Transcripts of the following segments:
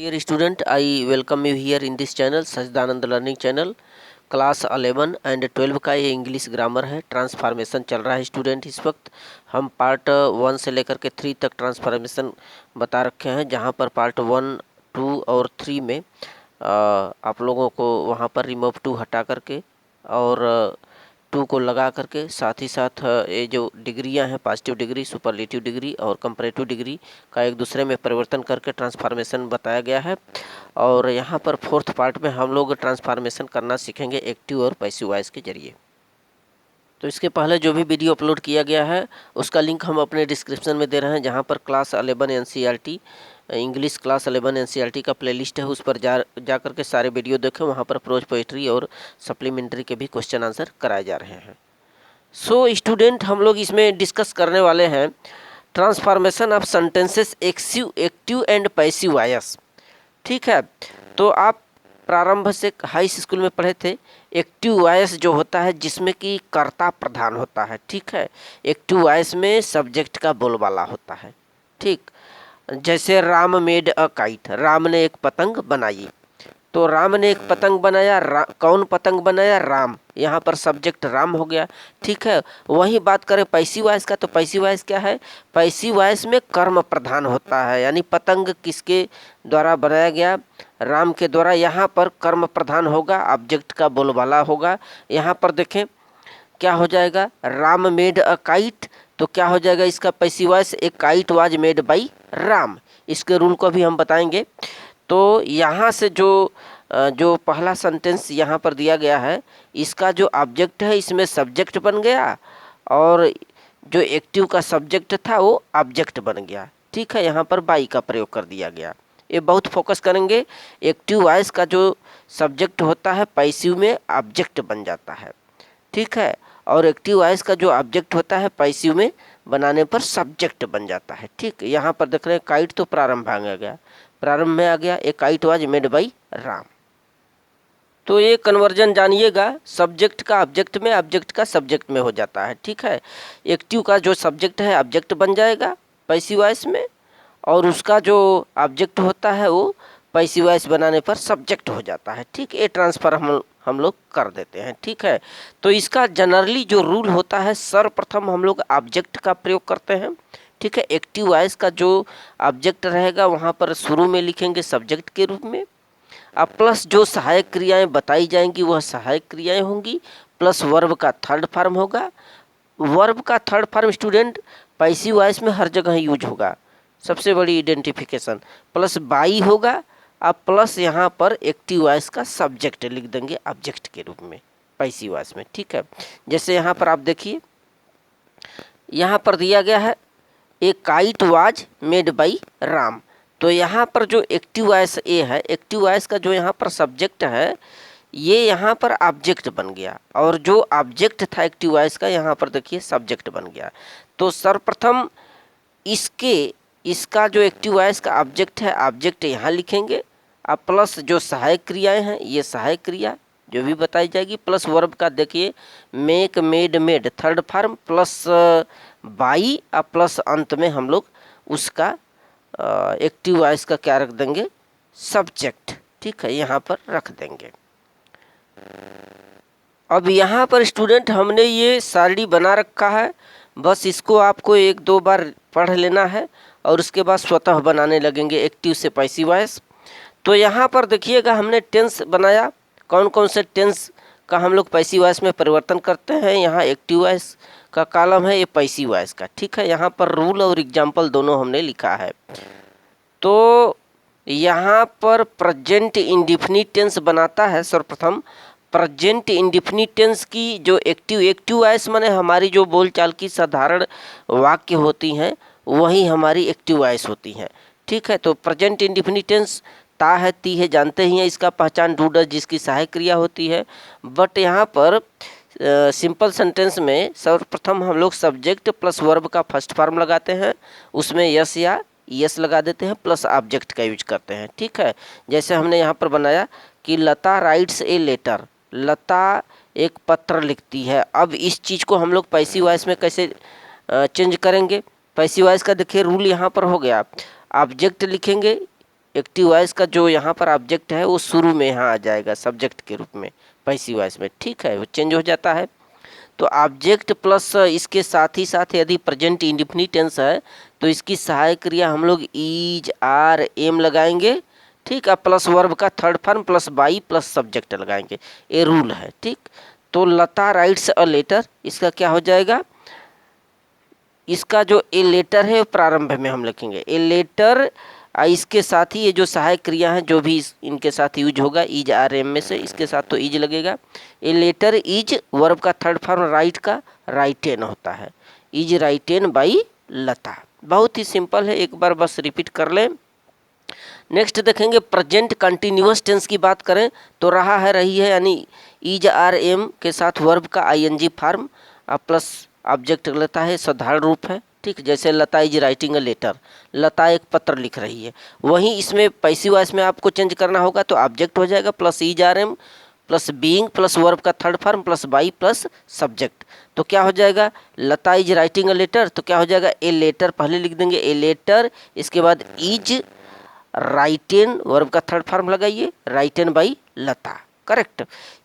Dear student, I welcome you here in this channel Sachchidanand learning channel. Class 11 and 12 का ये English grammar है। Transformation चल रहा है स्टूडेंट। इस वक्त हम पार्ट 1 से लेकर के 3 तक ट्रांसफॉर्मेशन बता रखे हैं, जहां पर पार्ट 1, 2 और 3 में आप लोगों को वहां पर रिमूव 2 हटा करके और 2 को लगा करके, साथ ही साथ ये जो डिग्रियां हैं, पॉजिटिव डिग्री, सुपरलेटिव डिग्री और कंपैरेटिव डिग्री का एक दूसरे में परिवर्तन करके ट्रांसफॉर्मेशन बताया गया है। और यहाँ पर 4th पार्ट में हम लोग ट्रांसफॉर्मेशन करना सीखेंगे एक्टिव और पैसिव वॉइस के जरिए। तो इसके पहले जो भी वीडियो अपलोड किया गया है उसका लिंक हम अपने डिस्क्रिप्शन में दे रहे हैं, जहाँ पर class 11 NCERT English class 11 NCERT का प्लेलिस्ट है, उस पर जा करके सारे वीडियो देखें। वहाँ पर प्रोज, पोएट्री और सप्लीमेंट्री के भी क्वेश्चन आंसर कराए जा रहे हैं। सो स्टूडेंट, हम लोग इसमें डिस्कस करने वाले हैं transformation of sentences active and passive voice. ठीक है, तो आप प्रारंभ से हाई स्कूल में पढ़े थे। एक्टिव वॉइस जो होता है जिसमें कि कर्ता प्रधान होता है। ठीक है, एक्टिव वॉइस में सब्जेक्ट का बोलबाला होता है। ठीक, जैसे Ram made a kite, Ram ने एक पतंग बनाई। तो राम ने एक पतंग बनाया, कौन पतंग बनाया? राम। यहाँ पर सब्जेक्ट राम हो गया। ठीक है, वही बात करें पैसिव वॉइस का, तो पैसिव वॉइस क्या है? पैसिव वॉइस में कर्म प्रधान होता है, यानी पतंग किसके द्वारा बनाया गया? राम के द्वारा। यहाँ पर कर्म प्रधान होगा, ऑब्जेक्ट का बोलबाला होगा। यहाँ पर देखें क्या हो जाएगा, राम मेड अ काइट, तो क्या हो जाएगा इसका passive voice? A kite was made by Ram. इसके रूल को भी हम बताएंगे। तो यहाँ से जो पहला सेंटेंस यहाँ पर दिया गया है, इसका जो ऑब्जेक्ट है इसमें सब्जेक्ट बन गया, और जो एक्टिव का सब्जेक्ट था वो ऑब्जेक्ट बन गया। ठीक है, यहाँ पर बाई का प्रयोग कर दिया गया। ये बहुत फोकस करेंगे। एक्टिव वॉइस का जो सब्जेक्ट होता है पैसिव में ऑब्जेक्ट बन जाता है। ठीक है, और एक्टिव वॉइस का जो ऑब्जेक्ट होता है पैसिव में बनाने पर सब्जेक्ट बन जाता है। ठीक, यहाँ पर देख रहे हैं काइट तो प्रारंभ आ गया, प्रारंभ में आ गया ए kite was made by Ram. तो ये कन्वर्जन जानिएगा, सब्जेक्ट का ऑब्जेक्ट में, ऑब्जेक्ट का सब्जेक्ट में हो जाता है। ठीक है, एक्टिव का जो सब्जेक्ट है ऑब्जेक्ट बन जाएगा पैसिव वॉइस में, और उसका जो ऑब्जेक्ट होता है वो पैसिव वॉइस बनाने पर सब्जेक्ट हो जाता है। ठीक, ये ट्रांसफर हम लोग कर देते हैं। ठीक है, तो इसका जनरली जो रूल होता है, सर्वप्रथम हम लोग ऑब्जेक्ट का प्रयोग करते हैं। ठीक है, एक्टिव वॉइस का जो ऑब्जेक्ट रहेगा वहाँ पर शुरू में लिखेंगे सब्जेक्ट के रूप में, अब प्लस जो सहायक क्रियाएं बताई जाएंगी वह सहायक क्रियाएं होंगी, प्लस वर्ब का थर्ड फॉर्म होगा। वर्ब का third form student passive voice में हर जगह यूज होगा, सबसे बड़ी आइडेंटिफिकेशन। प्लस बाई होगा, अब प्लस यहाँ पर एक्टिव वॉइस का सब्जेक्ट लिख देंगे ऑब्जेक्ट के रूप में पैसिव वॉइस में। ठीक है, जैसे यहाँ पर आप देखिए, यहाँ पर दिया गया है ए kite was made by Ram. तो यहाँ पर जो एक्टिव वॉइस ए है, एक्टिव वॉइस का जो यहाँ पर सब्जेक्ट है, ये यहाँ पर ऑब्जेक्ट बन गया, और जो ऑब्जेक्ट था एक्टिव वॉइस का यहाँ पर देखिए सब्जेक्ट बन गया। तो सर्वप्रथम इसका जो एक्टिव वॉइस का ऑब्जेक्ट है, ऑब्जेक्ट यहाँ लिखेंगे, अब प्लस जो सहायक क्रियाएं हैं ये सहायक क्रिया जो भी बताई जाएगी, प्लस वर्ब का देखिए make, made, made third form, plus by, अब प्लस अंत में हम लोग उसका एक्टिव वॉइस का क्या रख देंगे? सब्जेक्ट। ठीक है, यहाँ पर रख देंगे। अब यहाँ पर स्टूडेंट हमने ये सारणी बना रखा है, बस इसको आपको 1-2 बार पढ़ लेना है और उसके बाद स्वतः बनाने लगेंगे एक्टिव से पैसिव वॉइस। तो यहाँ पर देखिएगा हमने टेंस बनाया, कौन कौन से टेंस का हम लोग पैसिव वॉइस में परिवर्तन करते हैं। यहाँ एक्टिव वॉइस का कॉलम है, ये पैसिव वॉइस का। ठीक है, यहाँ पर रूल और एग्जाम्पल दोनों हमने लिखा है। तो यहाँ पर प्रेजेंट इंडेफिनिट टेंस बनाता है सर्वप्रथम। प्रेजेंट इंडेफिनिट टेंस की जो एक्टिव वॉइस माने हमारी जो बोलचाल की साधारण वाक्य होती हैं वही हमारी एक्टिव वॉइस होती हैं। ठीक है, तो प्रेजेंट इंडेफिनिट टेंस ता है, ती है, जानते ही हैं इसका पहचान, डू डज जिसकी सहायक क्रिया होती है। बट यहाँ पर सिंपल सेंटेंस में सर्वप्रथम हम लोग सब्जेक्ट प्लस वर्ब का फर्स्ट फॉर्म लगाते हैं, उसमें यस या यस लगा देते हैं, प्लस ऑब्जेक्ट का यूज करते हैं। ठीक है, जैसे हमने यहाँ पर बनाया कि लता राइट्स ए लेटर, लता एक पत्र लिखती है। अब इस चीज़ को हम लोग पैसिव वॉइस में कैसे चेंज करेंगे? पैसिव वॉइस का देखिए रूल यहाँ पर हो गया, ऑब्जेक्ट लिखेंगे एक्टिव वॉइस का जो यहाँ पर ऑब्जेक्ट है वो शुरू में यहाँ आ जाएगा सब्जेक्ट के रूप में पैसिव वॉइस में, ठीक है, वो चेंज हो जाता है। तो ऑब्जेक्ट प्लस इसके साथ ही साथ यदि प्रेजेंट इंडेफिनिट टेंस है तो इसकी सहायक क्रिया हम लोग इज आर एम लगाएंगे, ठीक है, प्लस वर्ब का third form plus by plus subject लगाएंगे, ये रूल है, ठीक। तो लता राइट्स अ लेटर, इसका क्या हो जाएगा, इसका जो ए लेटर है प्रारंभ में हम लिखेंगे ए लेटर, इसके साथ ही ये जो सहायक क्रिया है जो भी इनके साथ यूज होगा इज आर एम में से, इसके साथ तो इज लगेगा। ए लेटर इज वर्ब का थर्ड फॉर्म राइट का राइटेन होता है, इज राइटेन बाई लता। बहुत ही सिंपल है, एक बार बस रिपीट कर लें। नेक्स्ट देखेंगे प्रेजेंट कंटिन्यूअस टेंस की बात करें तो रहा है रही है, यानी इज आर एम के साथ वर्ब का आईएनजी फॉर्म प्लस ऑब्जेक्ट लेता है, साधारण रूप है, ठीक। जैसे लता is writing a letter, Lata एक पत्र लिख रही है। वहीं इसमें पैसिव वॉइस में आपको चेंज करना होगा तो ऑब्जेक्ट हो जाएगा plus is are am plus being plus verb का third form plus by plus subject. तो क्या हो जाएगा, Lata is writing a letter, तो क्या हो जाएगा ए लेटर पहले लिख देंगे, ए लेटर, इसके बाद इज राइटेन वर्ब का थर्ड फॉर्म लगाइए, राइटेन बाई लता, करेक्ट।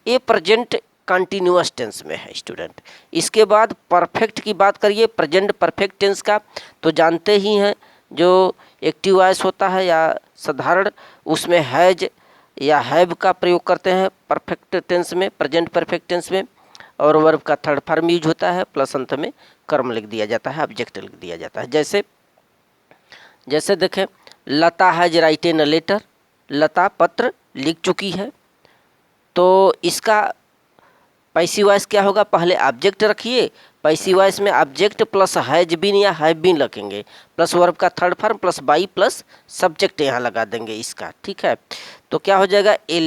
ये प्रेजेंट कंटिन्यूअस टेंस में है स्टूडेंट। इसके बाद परफेक्ट की बात करिए, प्रेजेंट परफेक्ट टेंस का तो जानते ही हैं, जो एक्टिव वॉइस होता है या साधारण उसमें हैज या हैव का प्रयोग करते हैं परफेक्ट टेंस में, प्रेजेंट परफेक्ट टेंस में, और वर्ब का थर्ड फॉर्म यूज होता है प्लस अंत में कर्म लिख दिया जाता है, ऑब्जेक्ट लिख दिया जाता है। जैसे देखें लता हैज राइटेन अ लेटर, लता पत्र लिख चुकी है, तो इसका पैसिव वॉइस क्या होगा, पहले ऑब्जेक्ट रखिए, पैसिव वॉइस में ऑब्जेक्ट प्लस हैज बीन या हैव बीन रखेंगे प्लस वर्ब का third form plus by plus subject यहाँ लगा देंगे इसका, ठीक है। तो क्या हो जाएगा, a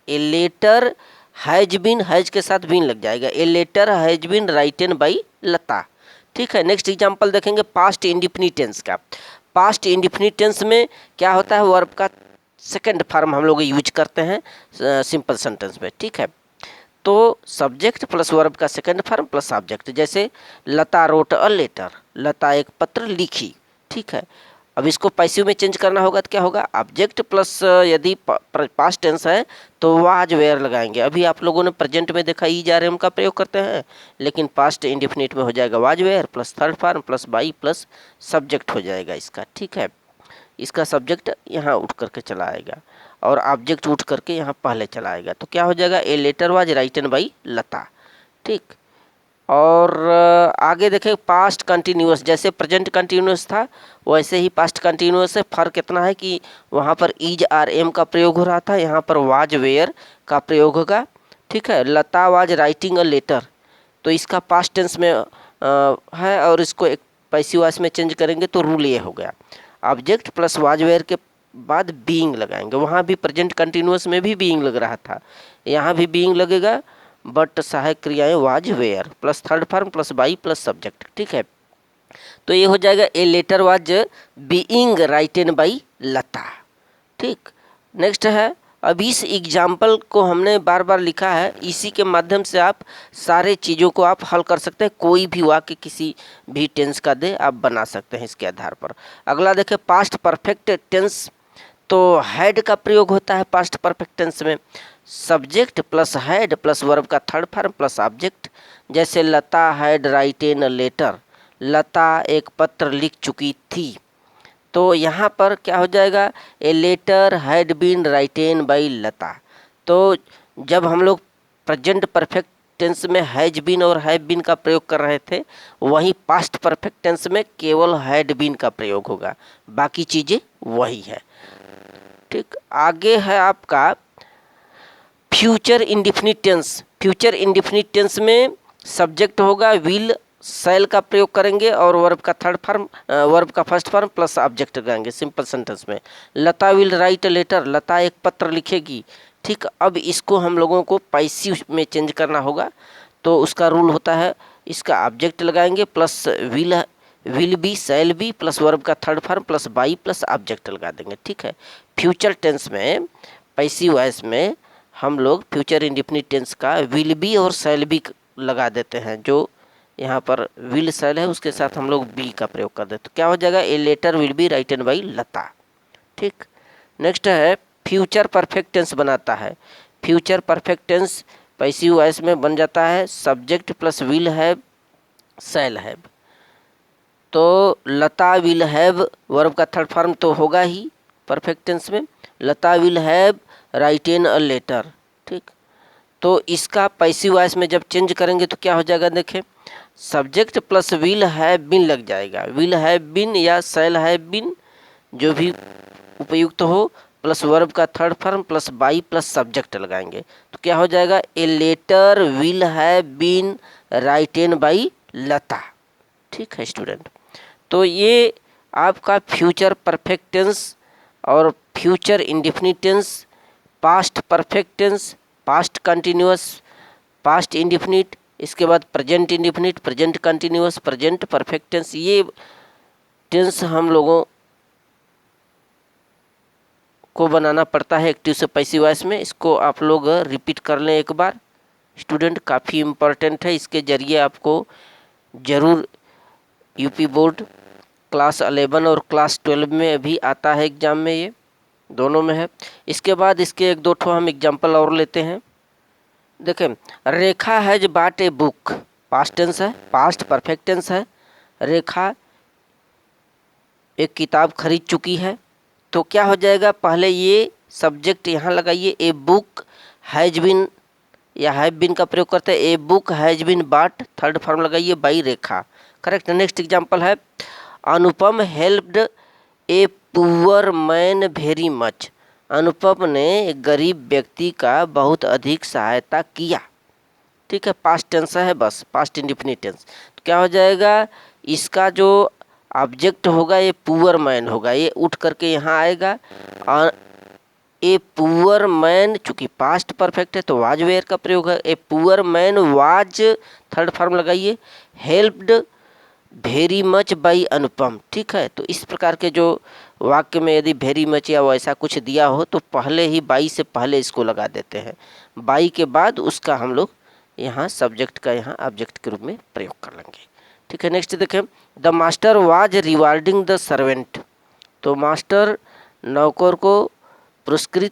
letter has been, has के साथ बीन लग जाएगा, a letter has been written by Lata, ठीक है। नेक्स्ट एग्जांपल देखेंगे पास्ट इंडेफिनिट टेंस का। पास्ट इंडेफिनिट टेंस में क्या होता है, वर्ब का सेकंड फॉर्म हम लोग यूज करते हैं सिंपल सेंटेंस में, ठीक है। तो सब्जेक्ट प्लस वर्ब का सेकंड फॉर्म प्लस ऑब्जेक्ट, जैसे लता रोट अ लेटर, लता एक पत्र लिखी, ठीक है। अब इसको पैसिव में चेंज करना होगा तो क्या होगा, ऑब्जेक्ट प्लस यदि पास्ट टेंस है तो वाज वेयर लगाएंगे। अभी आप लोगों ने प्रेजेंट में देखा इज आर एम का प्रयोग करते हैं, लेकिन पास्ट इंडेफिनिट में हो जाएगा was were plus third form plus by plus subject हो जाएगा इसका, ठीक है। इसका सब्जेक्ट यहाँ उठ करके चला आएगा और ऑब्जेक्ट उठ करके यहाँ पहले चला आएगा, तो क्या हो जाएगा, a letter was written by Lata, ठीक। और आगे देखें पास्ट कंटिन्यूअस, जैसे प्रेजेंट कंटिन्यूअस था वैसे ही पास्ट कंटिन्यूअस है। फ़र्क इतना है कि वहाँ पर इज आर एम का प्रयोग हो रहा था, यहाँ पर वाज वेयर का प्रयोग होगा, ठीक है। लता वाज राइटिंग अ लेटर, तो इसका पास्ट टेंस में है और इसको एक पैसिव वॉइस में चेंज करेंगे तो रूल ये हो गया, ऑब्जेक्ट प्लस वाज वेयर के बाद बीइंग लगाएंगे। वहाँ भी प्रेजेंट कंटिन्यूअस में भी बीइंग लग रहा था, यहाँ भी बीइंग लगेगा, बट सहायक क्रियाएं was were plus third form plus by plus subject, ठीक है। तो ये हो जाएगा a letter was being written by Lata, ठीक। नेक्स्ट है, अब इस एग्जाम्पल को हमने बार बार लिखा है, इसी के माध्यम से आप सारे चीज़ों को आप हल कर सकते हैं, कोई भी वाक्य किसी भी टेंस का दे आप बना सकते हैं इसके आधार पर। अगला देखें पास्ट परफेक्ट टेंस, तो हैड का प्रयोग होता है पास्ट परफेक्ट टेंस में, subject plus had plus verb का थर्ड फॉर्म प्लस ऑब्जेक्ट, जैसे लता had written a letter, Lata एक पत्र लिख चुकी थी। तो यहाँ पर क्या हो जाएगा, a letter had been written by Lata. तो जब हम लोग प्रेजेंट परफेक्ट टेंस में हैज बीन और हैव बीन का प्रयोग कर रहे थे, वहीं पास्ट परफेक्ट टेंस में केवल हैड बीन का प्रयोग होगा, बाकी चीज़ें वही है, ठीक। आगे है आपका future indefinite tense. Future indefinite tense में सब्जेक्ट होगा विल, शैल का प्रयोग करेंगे और वर्ब का थर्ड फॉर्म वर्ब का फर्स्ट फॉर्म प्लस ऑब्जेक्ट लगाएंगे सिंपल सेंटेंस में। Lata will write a letter, Lata एक पत्र लिखेगी, ठीक। अब इसको हम लोगों को पैसिव में चेंज करना होगा, तो उसका रूल होता है, इसका ऑब्जेक्ट लगाएंगे plus will be shall be plus verb का third form plus by plus object लगा देंगे, ठीक है। फ्यूचर टेंस में पैसिव वॉइस में हम लोग फ्यूचर इंडेफिनिट टेंस का विल बी और शैल बी लगा देते हैं, जो यहाँ पर विल शैल है उसके साथ हम लोग बी का प्रयोग कर देते, तो क्या हो जाएगा, a letter will be written by Lata, ठीक। नेक्स्ट है फ्यूचर परफेक्ट टेंस बनाता है। Future perfect tense passive voice में बन जाता है subject plus will have shall have. तो लता विल हैव वर्ब का थर्ड फॉर्म तो होगा ही परफेक्ट टेंस में, Lata will have written a letter. ठीक, तो इसका पैसिव वॉइस में जब चेंज करेंगे तो क्या हो जाएगा, देखें subject plus will have been लग जाएगा, विल हैव बीन या शैल हैव बीन जो भी उपयुक्त हो, प्लस वर्ब का third form plus by plus subject लगाएंगे तो क्या हो जाएगा, a letter will have been written by Lata. ठीक है स्टूडेंट, तो ये आपका फ्यूचर परफेक्ट टेंस और future indefinite tense, past perfect tense, past continuous, past indefinite, इसके बाद present indefinite, present continuous, present perfect tense, ये टेंस हम लोगों को बनाना पड़ता है एक्टिव से पैसिव वॉइस में। इसको आप लोग रिपीट कर लें एक बार स्टूडेंट, काफ़ी इम्पोर्टेंट है। इसके ज़रिए आपको ज़रूर यूपी बोर्ड क्लास 11 और क्लास 12 में भी आता है एग्ज़ाम में, ये दोनों में है। इसके बाद इसके एक दो ठो हम एग्जाम्पल और लेते हैं। देखें, रेखा हैज बाट ए बुक, पास्ट टेंस है, पास्ट परफेक्ट टेंस है। रेखा एक किताब खरीद चुकी है, तो क्या हो जाएगा, पहले ये सब्जेक्ट यहाँ लगाइए, ए बुक हैज बिन या हैव बिन का प्रयोग करते हैं, a book has been bought, third form लगाइए by Rekha, correct. Next example है Anupam helped a poor man very much, Anupam ने एक गरीब व्यक्ति का बहुत अधिक सहायता किया। ठीक है, पास्ट टेंस है, बस पास्ट इंडेफिनिट टेंस। तो क्या हो जाएगा, इसका जो ऑब्जेक्ट होगा ये पुअर मैन होगा, ये उठ करके यहाँ आएगा। और ए पुअर मैन चूँकि पास्ट परफेक्ट है तो वाज वेयर का प्रयोग है, ए poor man was, third form लगाइए, हेल्प्ड वेरी मच बाई अनुपम। ठीक है, तो इस प्रकार के जो वाक्य में यदि वेरी मच या वैसा कुछ दिया हो तो पहले ही बाई से पहले इसको लगा देते हैं, बाई के बाद उसका हम लोग यहाँ सब्जेक्ट का यहाँ ऑब्जेक्ट के रूप में प्रयोग कर लेंगे। ठीक है, नेक्स्ट देखें, the master was rewarding the servant, तो मास्टर नौकर को पुरस्कृत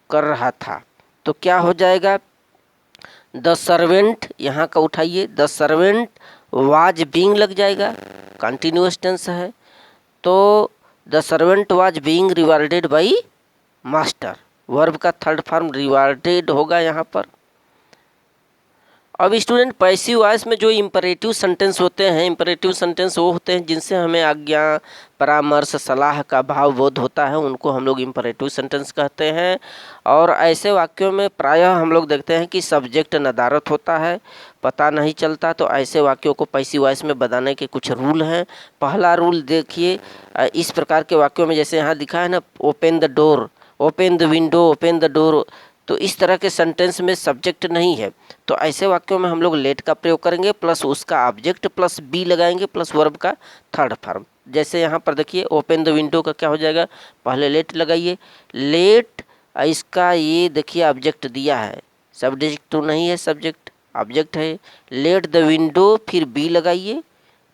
कर रहा था, तो क्या हो जाएगा, द सर्वेंट यहाँ का उठाइए, द सर्वेंट वाज बीइंग लग जाएगा, कंटिन्यूअस टेंस है, तो the servant was being rewarded by master, verb का थर्ड फॉर्म रिवार्डेड होगा यहाँ पर। अब स्टूडेंट पैसिव वॉइस में जो इम्परेटिव सेंटेंस होते हैं, इम्परेटिव सेंटेंस वो होते हैं जिनसे हमें आज्ञा, परामर्श, सलाह का भाव बोध होता है, उनको हम लोग इम्परेटिव सेंटेंस कहते हैं। और ऐसे वाक्यों में प्रायः हम लोग देखते हैं कि सब्जेक्ट नदारत होता है, पता नहीं चलता, तो ऐसे वाक्यों को पैसिव वॉइस में बनाने के कुछ रूल हैं। पहला रूल देखिए, इस प्रकार के वाक्यों में जैसे यहाँ दिखा है ना, open the door, open the window, open the door, तो इस तरह के सेंटेंस में सब्जेक्ट नहीं है, तो ऐसे वाक्यों में हम लोग लेट का प्रयोग करेंगे, प्लस उसका ऑब्जेक्ट प्लस बी लगाएंगे, प्लस वर्ब का थर्ड फॉर्म। जैसे यहाँ पर देखिए ओपन द विंडो का क्या हो जाएगा, पहले लेट लगाइए, लेट, इसका ये देखिए ऑब्जेक्ट दिया है, सब्जेक्ट तो नहीं है, सब्जेक्ट ऑब्जेक्ट है, लेट द विंडो, फिर बी लगाइए,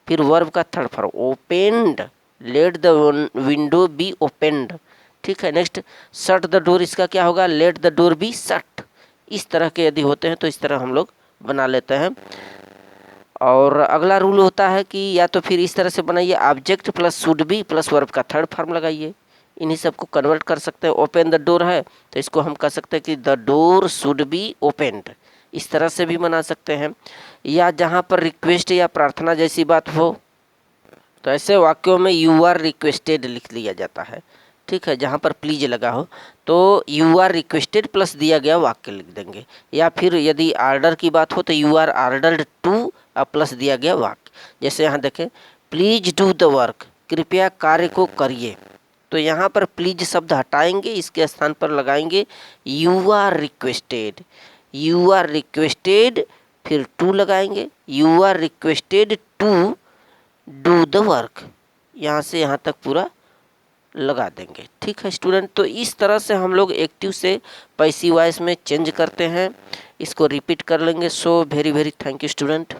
फिर वर्ब का third form opened, let the window be opened. ठीक है, नेक्स्ट शट द डोर, इसका क्या होगा, let the door be shut. इस तरह के यदि होते हैं तो इस तरह हम लोग बना लेते हैं। और अगला रूल होता है कि या तो फिर इस तरह से बनाइए, object plus should be plus verb का थर्ड फॉर्म लगाइए, इन्हीं सबको कन्वर्ट कर सकते हैं। ओपन द डोर है तो इसको हम कह सकते हैं कि the door should be opened, इस तरह से भी बना सकते हैं। या जहाँ पर रिक्वेस्ट या प्रार्थना जैसी बात हो तो ऐसे वाक्यों में यू आर रिक्वेस्टेड लिख लिया जाता है। ठीक है, जहाँ पर प्लीज लगा हो तो यू आर रिक्वेस्टेड प्लस दिया गया वाक्य लिख देंगे। या फिर यदि आर्डर की बात हो तो यू आर आर्डर्ड टू प्लस दिया गया वाक्य। जैसे यहाँ देखें, प्लीज डू द वर्क, कृपया कार्य को करिए, तो यहाँ पर प्लीज शब्द हटाएंगे, इसके स्थान पर लगाएंगे you are requested, you are requested, फिर टू लगाएंगे, you are requested to do the work, यहाँ से यहाँ तक पूरा लगा देंगे। ठीक है स्टूडेंट, तो इस तरह से हम लोग एक्टिव से पैसिव वॉइस में चेंज करते हैं। इसको रिपीट कर लेंगे। So very very thank you student.